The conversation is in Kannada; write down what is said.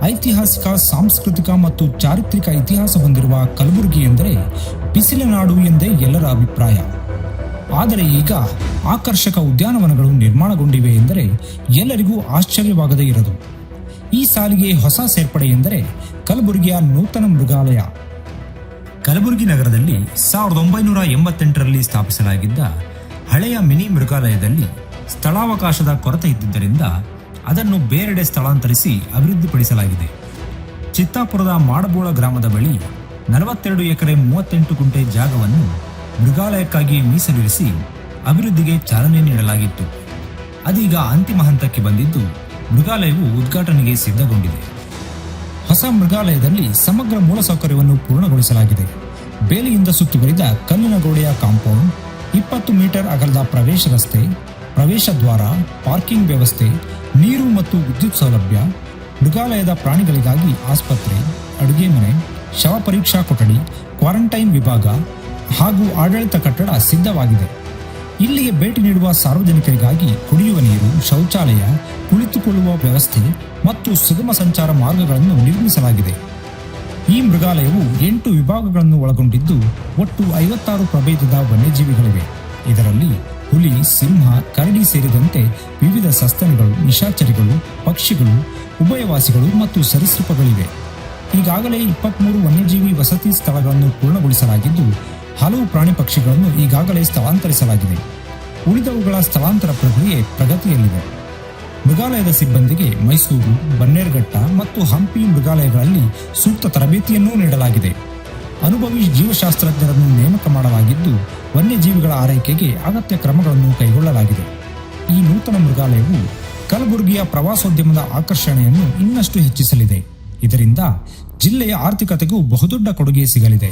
ಐತಿಹಾಸಿಕ, ಸಾಂಸ್ಕೃತಿಕ ಮತ್ತು ಚಾರಿತ್ರಿಕ ಇತಿಹಾಸ ಹೊಂದಿರುವ ಕಲಬುರಗಿ ಎಂದರೆ ಬಿಸಿಲ ನಾಡು ಎಂದೇ ಎಲ್ಲರ ಅಭಿಪ್ರಾಯ. ಆದರೆ ಈಗ ಆಕರ್ಷಕ ಉದ್ಯಾನವನಗಳು ನಿರ್ಮಾಣಗೊಂಡಿವೆ ಎಂದರೆ ಎಲ್ಲರಿಗೂ ಆಶ್ಚರ್ಯವಾಗದೇ ಇರದು. ಈ ಸಾಲಿಗೆ ಹೊಸ ಸೇರ್ಪಡೆ ಎಂದರೆ ಕಲಬುರಗಿಯ ನೂತನ ಮೃಗಾಲಯ. ಕಲಬುರಗಿ ನಗರದಲ್ಲಿ 1988ರಲ್ಲಿ ಸ್ಥಾಪಿಸಲಾಗಿದ್ದ ಹಳೆಯ ಮಿನಿ ಮೃಗಾಲಯದಲ್ಲಿ ಸ್ಥಳಾವಕಾಶದ ಕೊರತೆ ಇದ್ದಿದ್ದರಿಂದ ಅದನ್ನು ಬೇರೆಡೆ ಸ್ಥಳಾಂತರಿಸಿ ಅಭಿವೃದ್ಧಿಪಡಿಸಲಾಗಿದೆ. ಚಿತ್ತಾಪುರದ ಮಾಡಬೋಳ ಗ್ರಾಮದ ಬಳಿ 42 ಎಕರೆ 38 ಗುಂಟೆ ಜಾಗವನ್ನು ಮೃಗಾಲಯಕ್ಕಾಗಿ ಮೀಸಲಿರಿಸಿ ಅಭಿವೃದ್ಧಿಗೆ ಚಾಲನೆ ನೀಡಲಾಗಿತ್ತು. ಅದೀಗ ಅಂತಿಮ ಹಂತಕ್ಕೆ ಬಂದಿದ್ದು ಮೃಗಾಲಯವು ಉದ್ಘಾಟನೆಗೆ ಸಿದ್ಧಗೊಂಡಿದೆ. ಹೊಸ ಮೃಗಾಲಯದಲ್ಲಿ ಸಮಗ್ರ ಮೂಲಸೌಕರ್ಯವನ್ನು ಪೂರ್ಣಗೊಳಿಸಲಾಗಿದೆ. ಬೇಲಿಯಿಂದ ಸುತ್ತುವರಿದ ಕಲ್ಲಿನ ಗೋಡೆಯ ಕಾಂಪೌಂಡ್, 20 ಮೀಟರ್ ಅಗಲದ ಪ್ರವೇಶ ರಸ್ತೆ, ಪ್ರವೇಶ ದ್ವಾರ, ಪಾರ್ಕಿಂಗ್ ವ್ಯವಸ್ಥೆ, ನೀರು ಮತ್ತು ವಿದ್ಯುತ್ ಸೌಲಭ್ಯ, ಮೃಗಾಲಯದ ಪ್ರಾಣಿಗಳಿಗಾಗಿ ಆಸ್ಪತ್ರೆ, ಅಡುಗೆ ಮನೆ, ಶವ ಪರೀಕ್ಷಾ ಕೊಠಡಿ, ಕ್ವಾರಂಟೈನ್ ವಿಭಾಗ ಹಾಗೂ ಆಡಳಿತ ಕಟ್ಟಡ ಸಿದ್ಧವಾಗಿದೆ. ಇಲ್ಲಿಗೆ ಭೇಟಿ ನೀಡುವ ಸಾರ್ವಜನಿಕರಿಗಾಗಿ ಕುಡಿಯುವ ನೀರು, ಶೌಚಾಲಯ, ಕುಳಿತುಕೊಳ್ಳುವ ವ್ಯವಸ್ಥೆ ಮತ್ತು ಸುಗಮ ಸಂಚಾರ ಮಾರ್ಗಗಳನ್ನು ನಿರ್ಮಿಸಲಾಗಿದೆ. ಈ ಮೃಗಾಲಯವು 8 ವಿಭಾಗಗಳನ್ನು ಒಳಗೊಂಡಿದ್ದು ಒಟ್ಟು 56 ಪ್ರಭೇದದ ವನ್ಯಜೀವಿಗಳಿವೆ. ಇದರಲ್ಲಿ ಹುಲಿ, ಸಿಂಹ, ಕರಡಿ ಸೇರಿದಂತೆ ವಿವಿಧ ಸಸ್ತನಿಗಳು, ನಿಶಾಚರಿಗಳು, ಪಕ್ಷಿಗಳು, ಉಭಯವಾಸಿಗಳು ಮತ್ತು ಸರೀಸೃಪಗಳಿವೆ. ಈಗಾಗಲೇ 23 ವನ್ಯಜೀವಿ ವಸತಿ ಸ್ಥಳಗಳನ್ನು ಪೂರ್ಣಗೊಳಿಸಲಾಗಿದ್ದು ಹಲವು ಪ್ರಾಣಿ ಪಕ್ಷಿಗಳನ್ನು ಈಗಾಗಲೇ ಸ್ಥಳಾಂತರಿಸಲಾಗಿದೆ. ಉಳಿದವುಗಳ ಸ್ಥಳಾಂತರ ಪ್ರಕ್ರಿಯೆ ಪ್ರಗತಿಯಲ್ಲಿದೆ. ಮೃಗಾಲಯದ ಸಿಬ್ಬಂದಿಗೆ ಮೈಸೂರು, ಬನ್ನೇರುಘಟ್ಟ ಮತ್ತು ಹಂಪಿ ಮೃಗಾಲಯಗಳಲ್ಲಿ ಸೂಕ್ತ ತರಬೇತಿಯನ್ನೂ ನೀಡಲಾಗಿದೆ. ಅನುಭವಿ ಜೀವಶಾಸ್ತ್ರಜ್ಞರನ್ನು ನೇಮಕ ಮಾಡಲಾಗಿದ್ದು ವನ್ಯಜೀವಿಗಳ ಆರೈಕೆಗೆ ಅಗತ್ಯ ಕ್ರಮಗಳನ್ನು ಕೈಗೊಳ್ಳಲಾಗಿದೆ. ಈ ನೂತನ ಮೃಗಾಲಯವು ಕಲಬುರಗಿಯ ಪ್ರವಾಸೋದ್ಯಮದ ಆಕರ್ಷಣೆಯನ್ನು ಇನ್ನಷ್ಟು ಹೆಚ್ಚಿಸಲಿದೆ. ಇದರಿಂದ ಜಿಲ್ಲೆಯ ಆರ್ಥಿಕತೆಗೂ ಬಹುದೊಡ್ಡ ಕೊಡುಗೆ ಸಿಗಲಿದೆ.